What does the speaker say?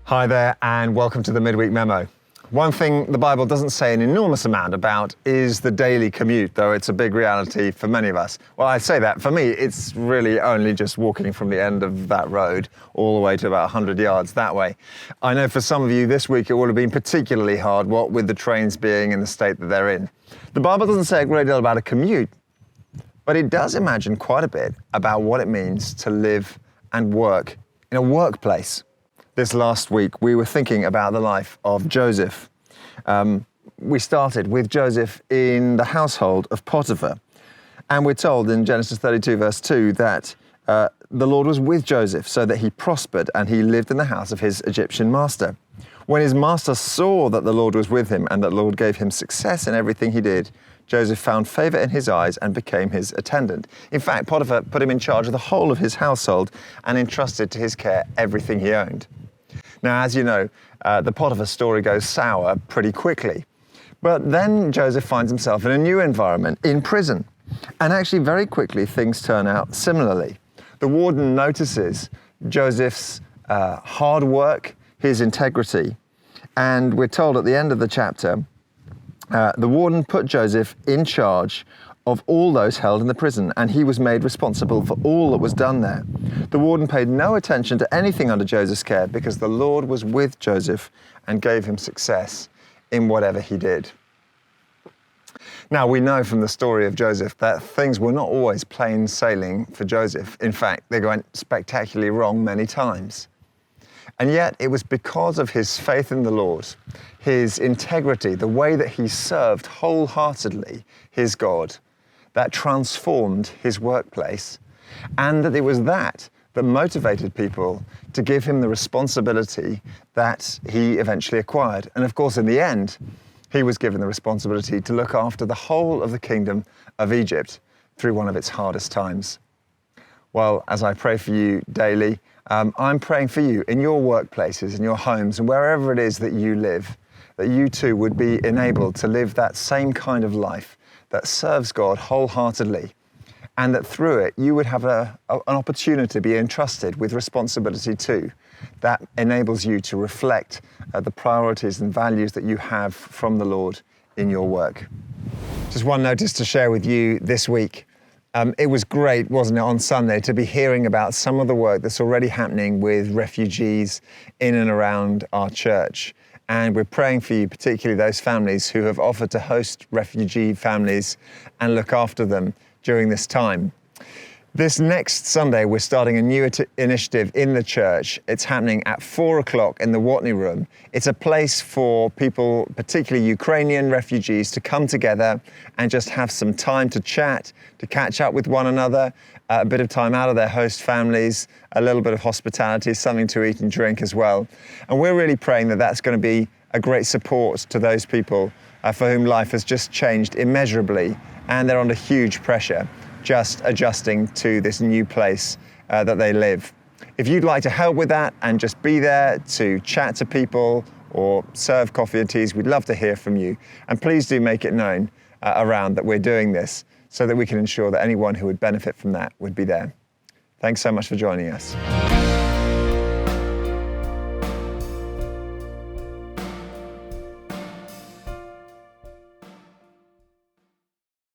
Hi there, and welcome to the Midweek Memo. One thing the Bible doesn't say an enormous amount about is the daily commute, though it's a big reality for many of us. Well, I say that, for me, it's really only just walking from the end of that road all the way to about 100 yards that way. I know for some of you this week it would have been particularly hard, what with the trains being in the state that they're in. The Bible doesn't say a great deal about a commute, but it does imagine quite a bit about what it means to live and work in a workplace. This last week, we were thinking about the life of Joseph. We started with Joseph in the household of Potiphar. And we're told in Genesis 32, verse 2, that the Lord was with Joseph so that he prospered and he lived in the house of his Egyptian master. When his master saw that the Lord was with him and that the Lord gave him success in everything he did, Joseph found favor in his eyes and became his attendant. In fact, Potiphar put him in charge of the whole of his household and entrusted to his care everything he owned. Now, as you know, the Potiphar story goes sour pretty quickly. But then Joseph finds himself in a new environment, in prison. And actually, very quickly, things turn out similarly. The warden notices Joseph's hard work, his integrity. And we're told at the end of the chapter, the warden put Joseph in charge of all those held in the prison, and he was made responsible for all that was done there. The warden paid no attention to anything under Joseph's care because the Lord was with Joseph and gave him success in whatever he did. Now, we know from the story of Joseph that things were not always plain sailing for Joseph. In fact, they went spectacularly wrong many times. And yet, it was because of his faith in the Lord, his integrity, the way that he served wholeheartedly his God, that transformed his workplace, and that it was that motivated people to give him the responsibility that he eventually acquired. And of course, in the end, he was given the responsibility to look after the whole of the kingdom of Egypt through one of its hardest times. Well, as I pray for you daily, I'm praying for you in your workplaces, in your homes, and wherever it is that you live, that you too would be enabled to live that same kind of life that serves God wholeheartedly, and that through it you would have an opportunity to be entrusted with responsibility too, that enables you to reflect the priorities and values that you have from the Lord in your work. Just one notice to share with you this week. It was great, wasn't it, on Sunday to be hearing about some of the work that's already happening with refugees in and around our church. And we're praying for you, particularly those families who have offered to host refugee families and look after them during this time. This next Sunday, we're starting a new initiative in the church. It's happening at 4 o'clock in the Watney Room. It's a place for people, particularly Ukrainian refugees, to come together and just have some time to chat, to catch up with one another, a bit of time out of their host families, a little bit of hospitality, something to eat and drink as well. And we're really praying that that's going to be a great support to those people for whom life has just changed immeasurably, and they're under huge pressure, just adjusting to this new place that they live. If you'd like to help with that and just be there to chat to people or serve coffee and teas, we'd love to hear from you. And please do make it known around that we're doing this so that we can ensure that anyone who would benefit from that would be there. Thanks so much for joining us.